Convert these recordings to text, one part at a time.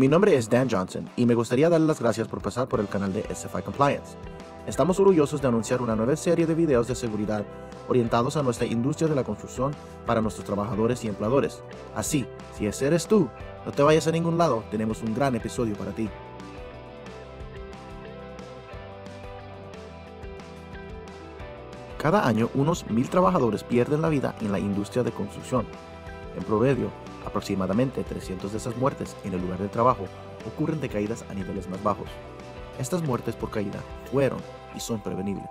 Mi nombre es Dan Johnson y me gustaría darle las gracias por pasar por el canal de SFI Compliance. Estamos orgullosos de anunciar una nueva serie de videos de seguridad orientados a nuestra industria de la construcción para nuestros trabajadores y empleadores. Así, si ese eres tú, no te vayas a ningún lado, tenemos un gran episodio para ti. Cada año, unos 1,000 trabajadores pierden la vida en la industria de construcción. En promedio, aproximadamente 300 de esas muertes en el lugar de trabajo ocurren de caídas a niveles más bajos. Estas muertes por caída fueron y son prevenibles.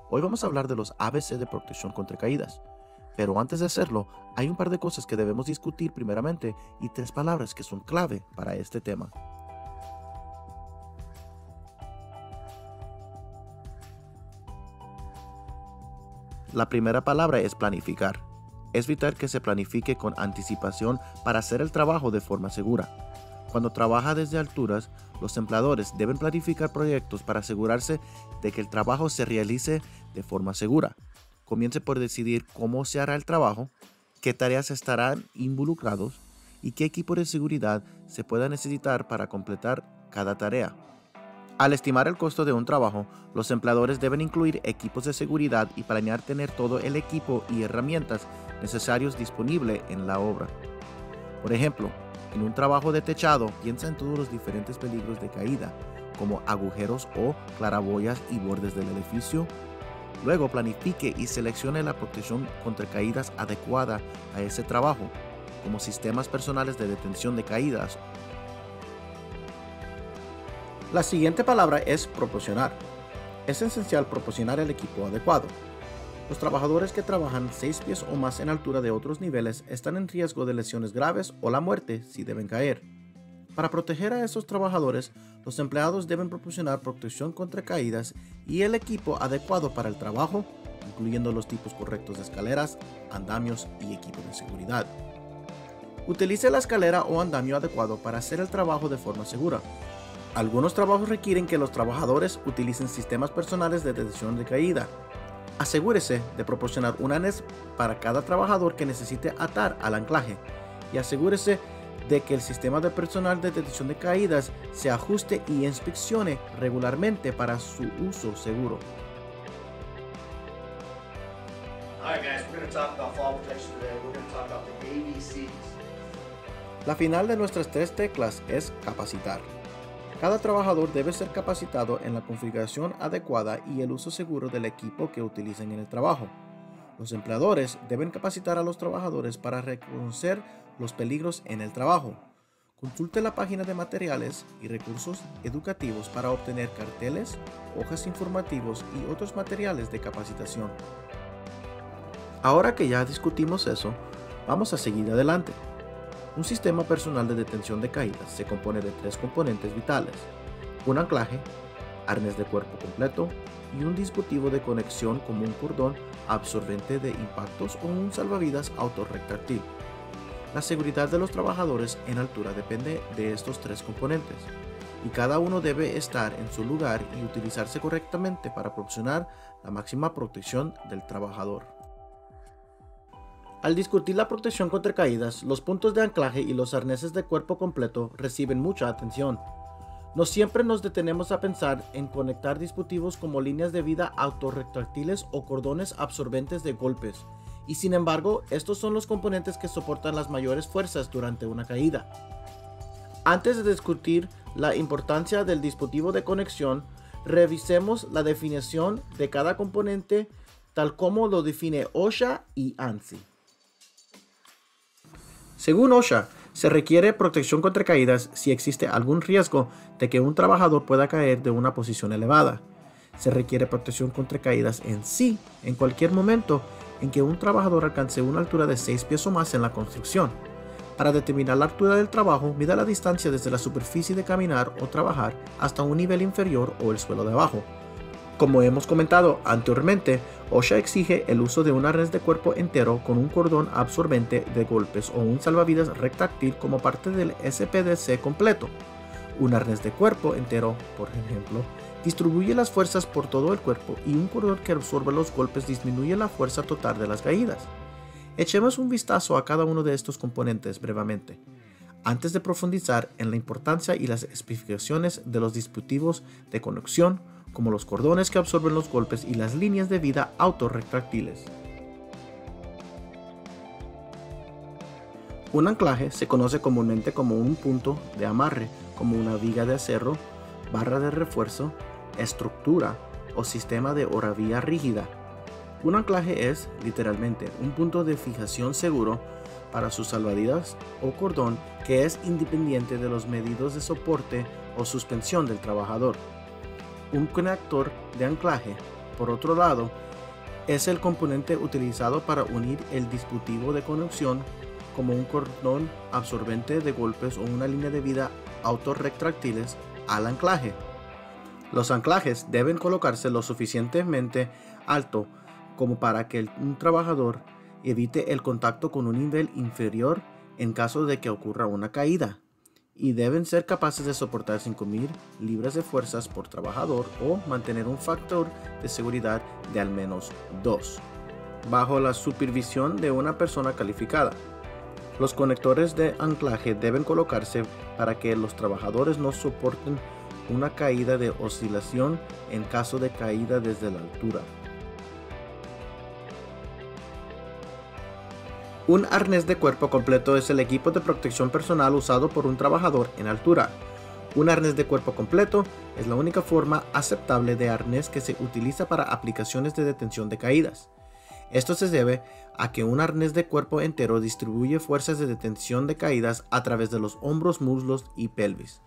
Hoy vamos a hablar de los ABC de protección contra caídas, pero antes de hacerlo, hay un par de cosas que debemos discutir primeramente y 3 palabras que son clave para este tema. La primera palabra es planificar. Es vital que se planifique con anticipación para hacer el trabajo de forma segura. Cuando trabaja desde alturas, los empleadores deben planificar proyectos para asegurarse de que el trabajo se realice de forma segura. Comience por decidir cómo se hará el trabajo, qué tareas estarán involucrados y qué equipo de seguridad se pueda necesitar para completar cada tarea. Al estimar el costo de un trabajo, los empleadores deben incluir equipos de seguridad y planear tener todo el equipo y herramientas necesarios disponible en la obra. Por ejemplo, en un trabajo de techado, piensa en todos los diferentes peligros de caída, como agujeros o claraboyas y bordes del edificio. Luego planifique y seleccione la protección contra caídas adecuada a ese trabajo, como sistemas personales de detención de caídas. La siguiente palabra es proporcionar. Es esencial proporcionar el equipo adecuado. Los trabajadores que trabajan 6 pies o más en altura de otros niveles están en riesgo de lesiones graves o la muerte si deben caer. Para proteger a esos trabajadores, los empleados deben proporcionar protección contra caídas y el equipo adecuado para el trabajo, incluyendo los tipos correctos de escaleras, andamios y equipo de seguridad. Utilice la escalera o andamio adecuado para hacer el trabajo de forma segura. Algunos trabajos requieren que los trabajadores utilicen sistemas personales de detección de caída. Asegúrese de proporcionar un arnés para cada trabajador que necesite atar al anclaje y asegúrese de que el sistema de personal de detección de caídas se ajuste y inspeccione regularmente para su uso seguro. Alright guys, we're going to talk about fall protection today. We're going to talk about the ABCs. La final de nuestras 3 teclas es capacitar. Cada trabajador debe ser capacitado en la configuración adecuada y el uso seguro del equipo que utilicen en el trabajo. Los empleadores deben capacitar a los trabajadores para reconocer los peligros en el trabajo. Consulte la página de materiales y recursos educativos para obtener carteles, hojas informativos y otros materiales de capacitación. Ahora que ya discutimos eso, vamos a seguir adelante. Un sistema personal de detención de caídas se compone de 3 componentes vitales: un anclaje, arnés de cuerpo completo y un dispositivo de conexión como un cordón absorbente de impactos o un salvavidas autorretráctil. La seguridad de los trabajadores en altura depende de estos 3 componentes y cada uno debe estar en su lugar y utilizarse correctamente para proporcionar la máxima protección del trabajador. Al discutir la protección contra caídas, los puntos de anclaje y los arneses de cuerpo completo reciben mucha atención. No siempre nos detenemos a pensar en conectar dispositivos como líneas de vida autorretráctiles o cordones absorbentes de golpes, y sin embargo, estos son los componentes que soportan las mayores fuerzas durante una caída. Antes de discutir la importancia del dispositivo de conexión, revisemos la definición de cada componente tal como lo define OSHA y ANSI. Según OSHA, se requiere protección contra caídas si existe algún riesgo de que un trabajador pueda caer de una posición elevada. Se requiere protección contra caídas en sí en cualquier momento en que un trabajador alcance una altura de 6 pies o más en la construcción. Para determinar la altura del trabajo, mida la distancia desde la superficie de caminar o trabajar hasta un nivel inferior o el suelo de abajo. Como hemos comentado anteriormente, OSHA exige el uso de un arnés de cuerpo entero con un cordón absorbente de golpes o un salvavidas retráctil como parte del SPDC completo. Un arnés de cuerpo entero, por ejemplo, distribuye las fuerzas por todo el cuerpo y un cordón que absorbe los golpes disminuye la fuerza total de las caídas. Echemos un vistazo a cada uno de estos componentes brevemente. antes de profundizar en la importancia y las especificaciones de los dispositivos de conexión, como los cordones que absorben los golpes y las líneas de vida autorretráctiles. Un anclaje se conoce comúnmente como un punto de amarre, como una viga de acero, barra de refuerzo, estructura o sistema de oravía rígida. Un anclaje es, literalmente, un punto de fijación seguro para sus salvavidas o cordón que es independiente de los medios de soporte o suspensión del trabajador. Un conector de anclaje, por otro lado, es el componente utilizado para unir el dispositivo de conexión como un cordón absorbente de golpes o una línea de vida autorretráctiles al anclaje. Los anclajes deben colocarse lo suficientemente alto como para que un trabajador evite el contacto con un nivel inferior en caso de que ocurra una caída, y deben ser capaces de soportar 5,000 libras de fuerzas por trabajador o mantener un factor de seguridad de al menos 2, bajo la supervisión de una persona calificada. Los conectores de anclaje deben colocarse para que los trabajadores no soporten una caída de oscilación en caso de caída desde la altura. Un arnés de cuerpo completo es el equipo de protección personal usado por un trabajador en altura. Un arnés de cuerpo completo es la única forma aceptable de arnés que se utiliza para aplicaciones de detención de caídas. Esto se debe a que un arnés de cuerpo entero distribuye fuerzas de detención de caídas a través de los hombros, muslos y pelvis.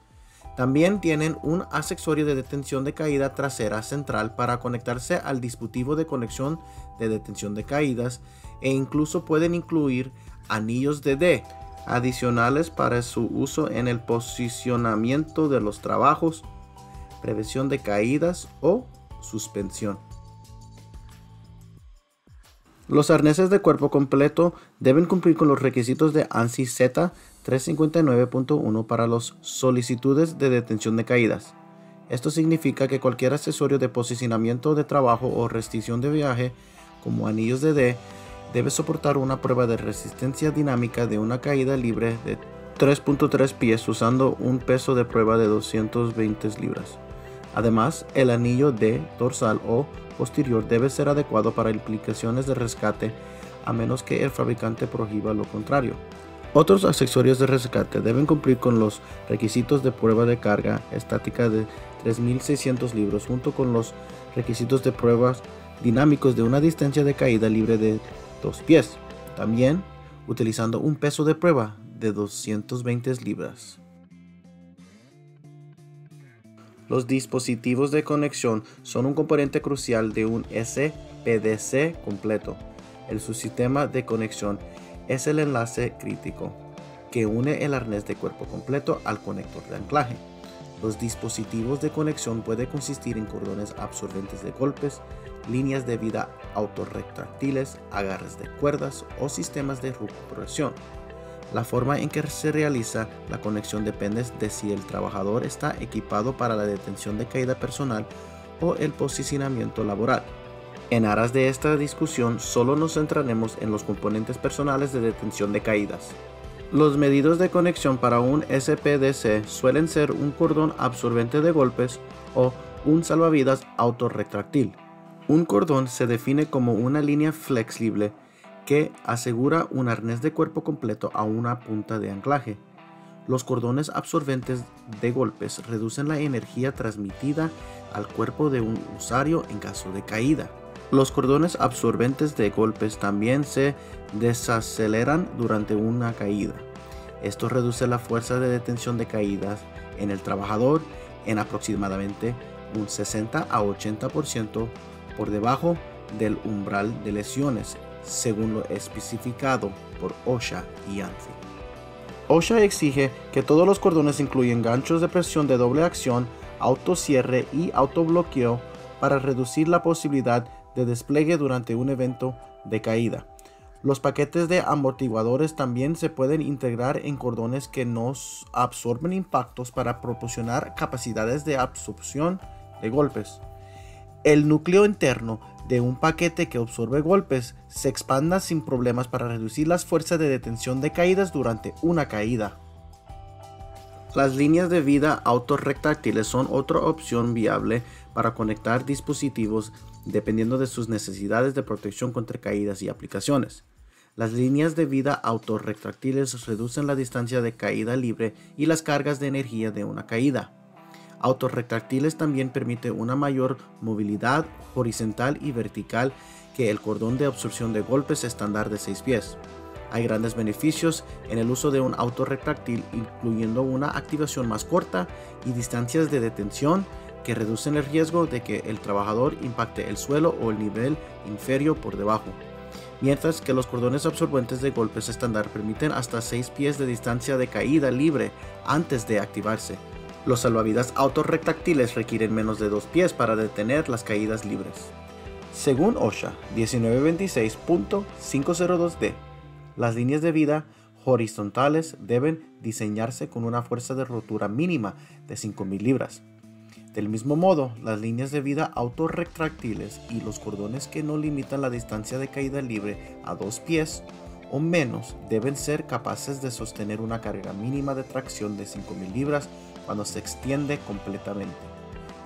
También tienen un accesorio de detención de caída trasera central para conectarse al dispositivo de conexión de detención de caídas, e incluso pueden incluir anillos de D adicionales para su uso en el posicionamiento de los trabajos, prevención de caídas o suspensión. Los arneses de cuerpo completo deben cumplir con los requisitos de ANSI Z 359.1 para las solicitudes de detención de caídas. Esto significa que cualquier accesorio de posicionamiento de trabajo o restricción de viaje, como anillos de D, debe soportar una prueba de resistencia dinámica de una caída libre de 3.3 pies usando un peso de prueba de 220 libras. Además, el anillo D dorsal o posterior debe ser adecuado para aplicaciones de rescate, a menos que el fabricante prohíba lo contrario. Otros accesorios de rescate deben cumplir con los requisitos de prueba de carga estática de 3.600 libras, junto con los requisitos de pruebas dinámicos de una distancia de caída libre de 2 pies, también utilizando un peso de prueba de 220 libras. Los dispositivos de conexión son un componente crucial de un SPDC completo. El subsistema de conexión es el enlace crítico que une el arnés de cuerpo completo al conector de anclaje. Los dispositivos de conexión pueden consistir en cordones absorbentes de golpes, líneas de vida autorretráctiles, agarres de cuerdas o sistemas de recuperación. La forma en que se realiza la conexión depende de si el trabajador está equipado para la detención de caída personal o el posicionamiento laboral. En aras de esta discusión, solo nos centraremos en los componentes personales de detención de caídas. Los medios de conexión para un SPDC suelen ser un cordón absorbente de golpes o un salvavidas autorretráctil. Un cordón se define como una línea flexible que asegura un arnés de cuerpo completo a una punta de anclaje. Los cordones absorbentes de golpes reducen la energía transmitida al cuerpo de un usuario en caso de caída. Los cordones absorbentes de golpes también se desaceleran durante una caída. Esto reduce la fuerza de detención de caídas en el trabajador en aproximadamente un 60 a 80% por debajo del umbral de lesiones, según lo especificado por OSHA y ANSI. OSHA exige que todos los cordones incluyan ganchos de presión de doble acción, autocierre y autobloqueo para reducir la posibilidad de despliegue durante un evento de caída. Los paquetes de amortiguadores también se pueden integrar en cordones que no absorben impactos para proporcionar capacidades de absorción de golpes. El núcleo interno de un paquete que absorbe golpes se expanda sin problemas para reducir las fuerzas de detención de caídas durante una caída. Las líneas de vida autorretráctiles son otra opción viable para conectar dispositivos dependiendo de sus necesidades de protección contra caídas y aplicaciones. Las líneas de vida autorretráctiles reducen la distancia de caída libre y las cargas de energía de una caída. Autorretráctiles también permiten una mayor movilidad horizontal y vertical que el cordón de absorción de golpes estándar de 6 pies. Hay grandes beneficios en el uso de un autorretráctil, incluyendo una activación más corta y distancias de detención que reducen el riesgo de que el trabajador impacte el suelo o el nivel inferior por debajo, mientras que los cordones absorbentes de golpes estándar permiten hasta 6 pies de distancia de caída libre antes de activarse. Los salvavidas autorretráctiles requieren menos de 2 pies para detener las caídas libres. Según OSHA 1926.502D, las líneas de vida horizontales deben diseñarse con una fuerza de rotura mínima de 5,000 libras. Del mismo modo, las líneas de vida autorretráctiles y los cordones que no limitan la distancia de caída libre a 2 pies o menos deben ser capaces de sostener una carga mínima de tracción de 5,000 libras cuando se extiende completamente.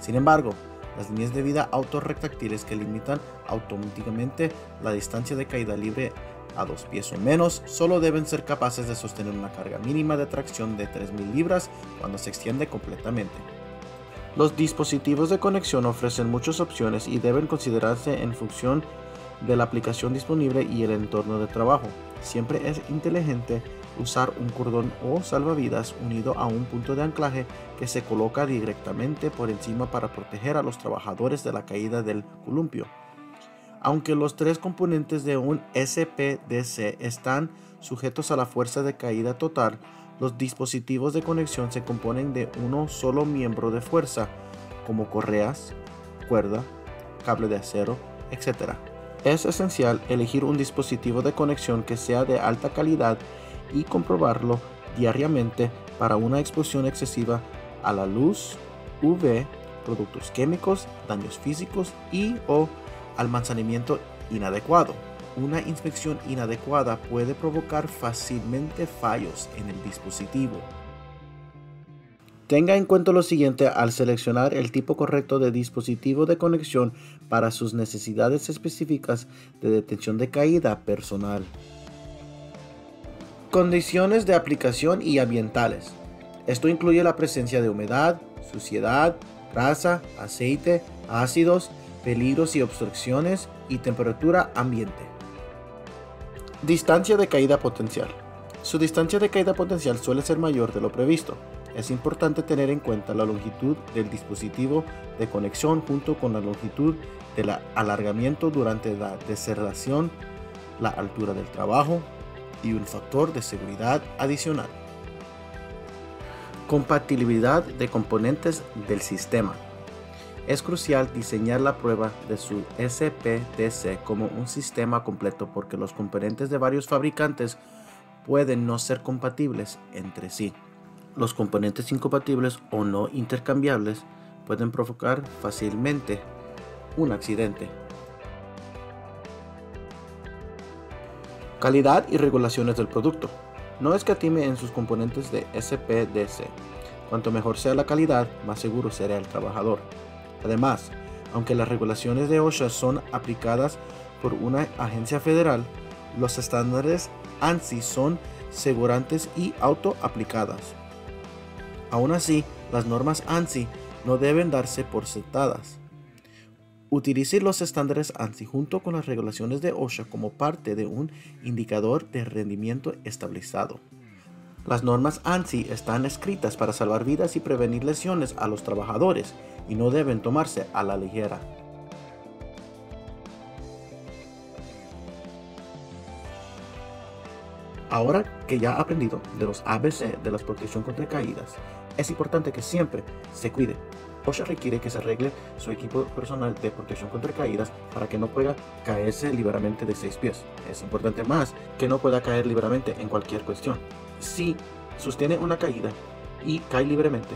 Sin embargo, las líneas de vida autorretráctiles que limitan automáticamente la distancia de caída libre a 2 pies o menos solo deben ser capaces de sostener una carga mínima de tracción de 3,000 libras cuando se extiende completamente. Los dispositivos de conexión ofrecen muchas opciones y deben considerarse en función de la aplicación disponible y el entorno de trabajo. Siempre es inteligente usar un cordón o salvavidas unido a un punto de anclaje que se coloca directamente por encima para proteger a los trabajadores de la caída del columpio. Aunque los 3 componentes de un SPDC están sujetos a la fuerza de caída total, los dispositivos de conexión se componen de uno solo miembro de fuerza, como correas, cuerda, cable de acero, etc. Es esencial elegir un dispositivo de conexión que sea de alta calidad y comprobarlo diariamente para una exposición excesiva a la luz UV, productos químicos, daños físicos o almacenamiento inadecuado. Una inspección inadecuada puede provocar fácilmente fallos en el dispositivo. Tenga en cuenta lo siguiente al seleccionar el tipo correcto de dispositivo de conexión para sus necesidades específicas de detención de caída personal. Condiciones de aplicación y ambientales. Esto incluye la presencia de humedad, suciedad, grasa, aceite, ácidos, peligros y obstrucciones y temperatura ambiente. Distancia de caída potencial. Su distancia de caída potencial suele ser mayor de lo previsto. Es importante tener en cuenta la longitud del dispositivo de conexión junto con la longitud del alargamiento durante la deserdación, la altura del trabajo y un factor de seguridad adicional. Compatibilidad de componentes del sistema. Es crucial diseñar la prueba de su SPDC como un sistema completo porque los componentes de varios fabricantes pueden no ser compatibles entre sí. Los componentes incompatibles o no intercambiables pueden provocar fácilmente un accidente. Calidad y regulaciones del producto. No escatime en sus componentes de SPDC. Cuanto mejor sea la calidad, más seguro será el trabajador. Además, aunque las regulaciones de OSHA son aplicadas por una agencia federal, los estándares ANSI son segurantes y autoaplicadas. Aún así, las normas ANSI no deben darse por sentadas. Utilice los estándares ANSI junto con las regulaciones de OSHA como parte de un indicador de rendimiento estabilizado. Las normas ANSI están escritas para salvar vidas y prevenir lesiones a los trabajadores y no deben tomarse a la ligera. Ahora que ya ha aprendido de los ABC de la protección contra caídas, es importante que siempre se cuide. OSHA requiere que se arregle su equipo personal de protección contra caídas para que no pueda caerse libremente de 6 pies. Es importante más que no pueda caer libremente en cualquier cuestión. Si sostiene una caída y cae libremente,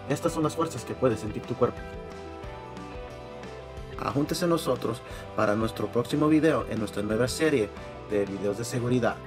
estas son las fuerzas que puede sentir tu cuerpo. Ajúntese nosotros para nuestro próximo video en nuestra nueva serie de videos de seguridad.